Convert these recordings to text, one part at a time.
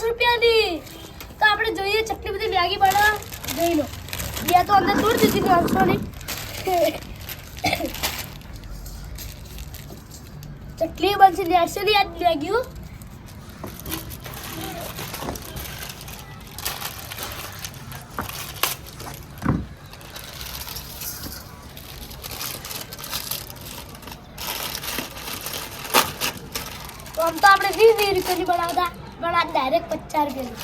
રૂપિયાની. તો આપણે જોઈએ ચટલી બધી મેગી બનાવવા જોઈ લો. બે તો અંદર તોડી દીધી 500ની. ચટલી બનશે 150ની આજ મેગી. તો આમ તો આપણે 20 રૂપિયાની બનાવતા પણ આ ડાયરેક્ટ 50 રૂપિયાની.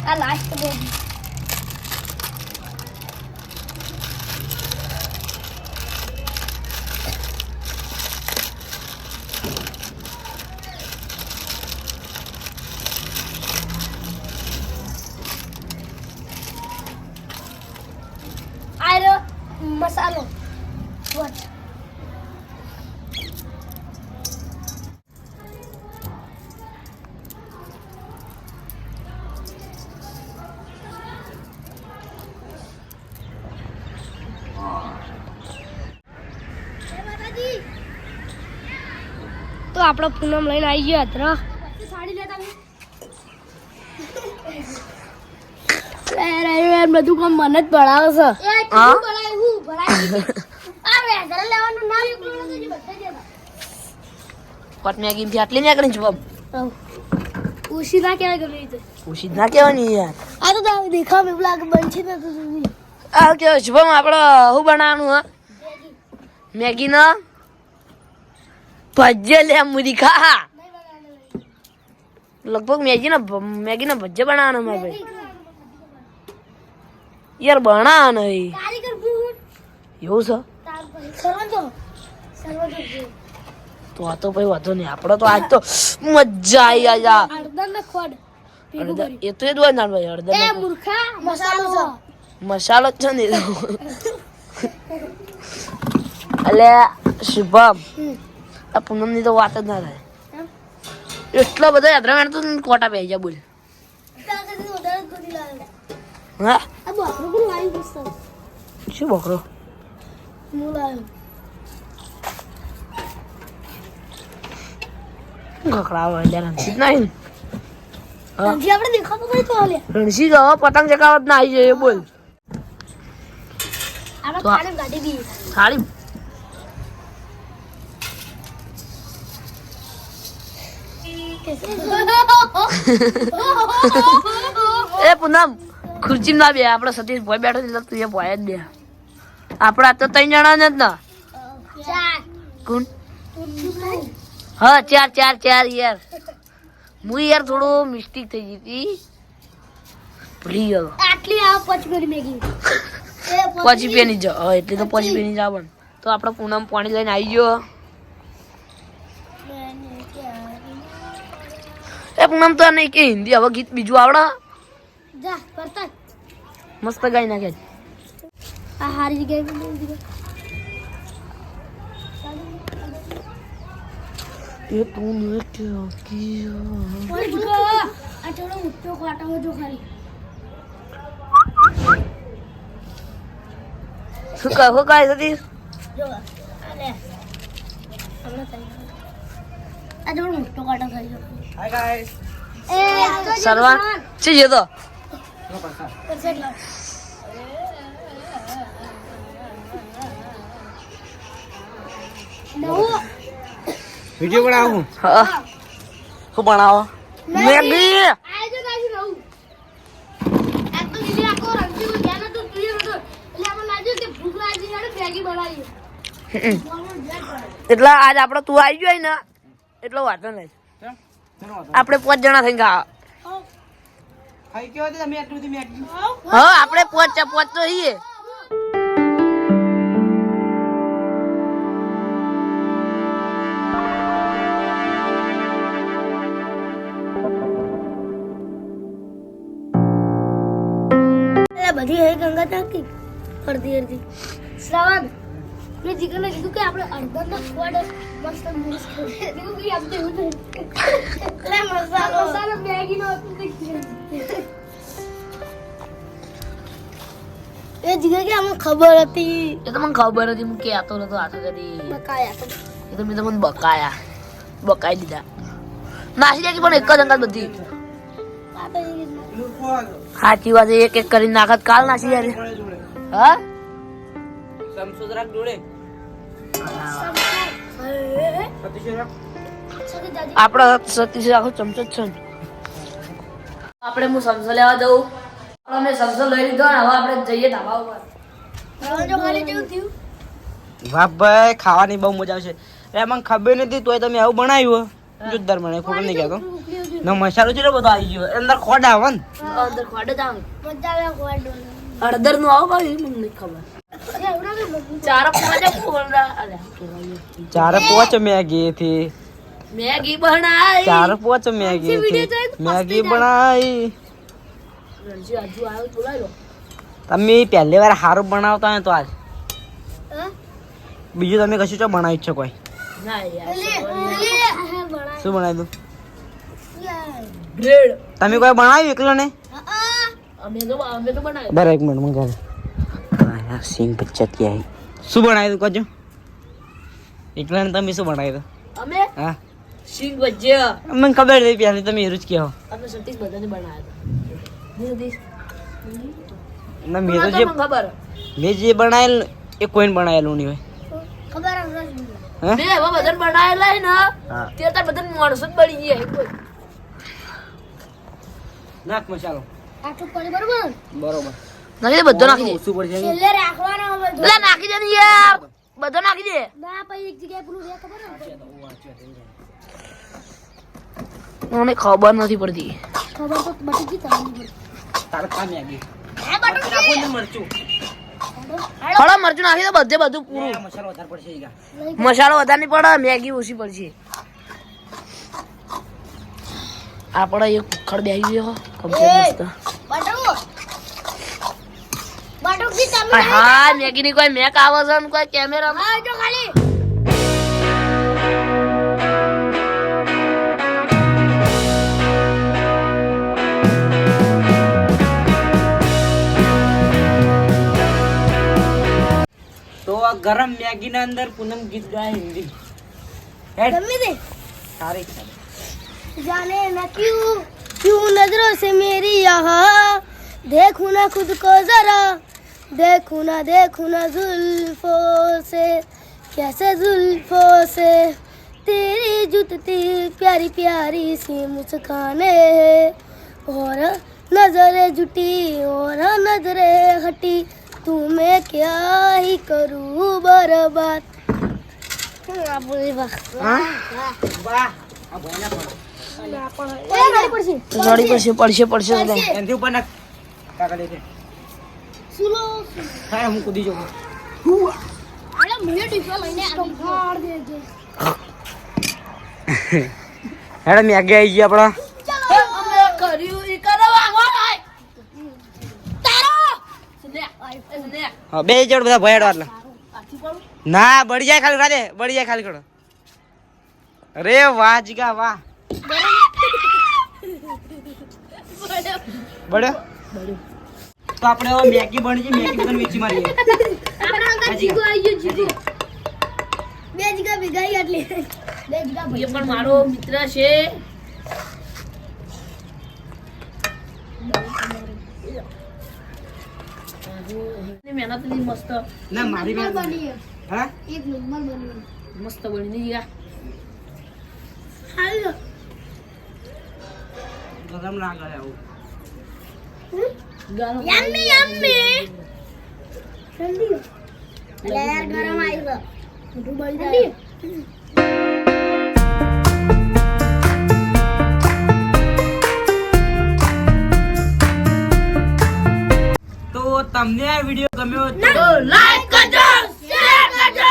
આ લાસ્ટ મેગી. આયરો મસાલો વોચ. તો આપણો પૂનમ લઈને આવી ગયો હતો. સાડી લેતા બધું કામ મને જ ભણાવે છે. પટ મેગી થી આટલી ના કરી જવાબ ઉશી ના કેવાય ગમે તે. ઉશી ના કહેવાની યાર. આ તો દેખાવ એવું લાગે બનશે ને તો આ કે શુભમ આપણે શું બનાવવાનું હા મેગી ના ભજીયા લે મુરી ખા. લગભગ મેગી ના ભજીયા બનાવવાના મારે ભાઈ. યાર બનાવવાના કારીગર ભૂત એવું છે સરવંતો તો આ તો ભાઈ વાંધો નહીં. આપણે તો આજ તો મજા આવી આજા. હળદર ને ખોડ હળદર એ તો એ જ હોય ને ભાઈ. હળદર એ મૂર્ખા મસાલો મસાલો જ છે ને એટલે શુભમ આ પૂનમ ની તો વાત જ ના થાય. એટલા બધા યાત્રા તો કોટા પે જાય બોલ. હા આ બોકરો કોણ લાવી દોસ્તો શું બોકરો હું લાવ્યો. ઘકડાવો એટલે રણસીત નહીં હજી આપણે દેખાતો કઈ તો હાલે રણસીત હવે પતંગ ચગાવત ના આવી જાય બોલ. આપણે ખાને ગાડી દી થાળી એ પૂનમ ખુરચી ના બે. આપડે સતીશ ભાઈ બેઠો એટલે તું એ ભાઈ જ બે. આપડા તો 3 જણા ને જ ના. કોણ હા 4 યાર. હું યાર થોડું મિસ્ટેક થઈ ગઈ હતી ભૂલી ગયો. આટલી આવ 5 રૂપિયાની મેગી 5 રૂપિયાની જ એટલે તો 5 રૂપિયાની જ આવે. તો આપડે પૂનમ પાણી લઈને આવી ગયો. એ પૂનમ તો નહીં કે હિન્દી હવે ગીત બીજું આવડે જા કરતા મસ્ત ગાઈ નાખે. આ હારી જગ્યાએ એ તું ને ક્યાં કિયા આ થોડો ઊંચો કાટાવો જો ખાલી શું કાય સતીશ જો આલે હમણાં થઈ આ થોડો ઊંચો કાટો ખાલી જો. હાય ગાઈસ એ સર્વાન છે જે તો વિડિયો બનાવું હા શું બનાવો મેગી. આજો દાજી રહું આ તો દીદી આકો રંગી કો ધ્યાન તો તુએ હતો એટલે આપણે લાગ્યું કે ભૂખ લાગી છે મેગી બનાવી. એટલે આજ આપણે તું આવી ગયો ને એટલો વાંધો નહીં. આપણે 5 જણા થઈ ગયા. ખાઈ કેવો તમે આટલું બધી મેગી હા આપણે 5 તો છીએ. બધી હે ગંગા ટાંકી અડધી શ્રાવણ મેં જીગરને કીધું કે આપણે અડધરનો સ્ક્વોડ મસ્ત મિક્સ કરીએ. કીધું કે આપણે એવું નહીં. એટલે મસાલો મેગીનો હતું તે એ જીગા કે અમને ખબર હતી એ તો મને ખબર હતી હું કહેતો નતો હાથો કરી બકાયા તો એ તો મેં તો મને બકાઈ દીધા નાસી જાય પણ એક જ અંગાત બધી આ તો એ સાચી વાત એક એક કરીને નાખત કાલ નાસી જાય હા સમસો જરાક જોડે આપડે સતીશ આખો ચમચો જ છે ને. આપણે હું સમજો લેવા દઉં અમે સમજો લઈ લીધો ને હવે આપણે જઈએ ધાબા ઉપર જો ખાલી જેવું થયું વાહ ભાઈ ખાવાની બહુ મજા આવશે એ મને ખબર નથી તોય તમે આવું બનાવ્યું જોરદાર મને ખોટું નહીં કહેતો ના મસાલો છે ને બધો આવી ગયો અંદર ખોડ આવે ને અંદર ખોડે જ આવે મજા આવે ખોડ હળદર નું આવો ભાઈ મને નહીં ખબર ચાર પાંચ ફોડા અલ્યા કેવાય ચાર પોચ મેગી થી મેગી બનાઈ ચાર પોચ મેગી થી મેગી બનાવી રણજી આજુ આવ્યો બોલાયો તમે પહેલી વાર સારું બનાવતા હોય તો આજ હા બીજું તમે કશું તો બનાવી છે કોઈ ના યાર શું બનાવી દઉં બ્રેડ તમે કોઈ બનાવ્યું એકલો ને અમે તો બનાવ્યો બર એક મિનિટ મંગાવે સિંગ પચ્ચત ક્યાં શું બનાવ્યું કજો એકલા ને તમે શું બનાવ્યું દો અમે હા સિંગ ભજીયા મને ખબર નહીં પહેલી તમે એરું જ કહો અમે સતીશ બધાને બનાવ્યા હતા ના મેં તો જે ખબર મેં જે બનાવેલ એ કોઈને બનાવેલું નહીં હોય ખબર હે? મેં હવે બધાને બનાવેલા ને હા. તે તાર બધાને માણસો જ બળી ગયા કોઈ નાખ મસાલો આટલું પડી બરોબર બરોબર નાખી દે બધો નાખી દે ઓછું પડશે છેલ્લે રાખવાનો હવે જો. લે નાખી દે ને યાર બધો નાખી દે ના પછી એક જગ્યાએ પેલું રે ખબર ને મને ખબર નથી પડતી ખબર તો બટી ગઈ તમને તારે કામ મેગી હે બટુ નાખો ને મરચું હળો મરચું નાખી દે બધે બધું પૂરું મસાલો વધારે પડશે ઈ ગા. મસાલો વધારે નહીં પડે મેગી ઓછી પડશે આપણે એક ખડ બેસી ગયો કમ્પ્લીટ મસ્ત બટુ જી તમે હા મેગી ની કોઈ મેક આવે છે ને કોઈ કેમેરા હા જો ખાલી તો આ ગરમ મેગી ના અંદર પૂનમ ગીત ગાય હિન્દી હેડ ગમે દે સારી जाने न क्यों नजरों से मेरी यहाँ देखूं ना खुद को जरा देखूं ना जुल्फों से कैसे जुल्फों से तेरी जुटती प्यारी प्यारी सी मुस्काने और नजरें जुटी और नजरें हटी तू मैं क्या ही करूँ बर्बाद હા વાહ આ ભોયના પડશે એનથી ઉપર નાખ કાકા દે सुनो હા હું કૂદી જાઉં अरे मुझे टिफिन लेने मार देंगे હેડ મેગી આવી ગઈ આપણા અમે કર્યું ઈ કરવા હોય તારો સુને સુને હા બે જણ બધા ભોયડો એટલે આથી પડું ના બળી જાય ખાલી રાધે બળી જાય ખાલી કરો અરે વાહ જીગા વાહ બળ્યો તો આપણે હવે મેગી બની છે મેગી બધાને વેચી મારીએ આપણે અંકલ જીગો આવી ગયો જીગો બે જીગા ભેગાઈ એટલે બે જીગા એ પણ મારો મિત્ર છે ની મહેનત ની મસ્ત ના મારી બેન બની હા એક નંબર બની મસ્ત બની ની ગયા હાલો ગરમ લાગે આવું ગાલો યમ્મી યમ્મી ઠંડી અલે યાર ગરમ આવી ગયો મોટું બળી જાય તો તમને આ વિડિયો ગમ્યો હોય તો લાઈક કરજો શેર કરજો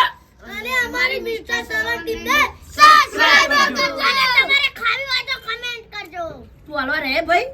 અને અમારી મિસ્ટર સવન ટીમને સબસ્ક્રાઇબ કરજો અને તમારે ખાવી હોય તો કમેન્ટ કરજો તું હાલવા રહે ભાઈ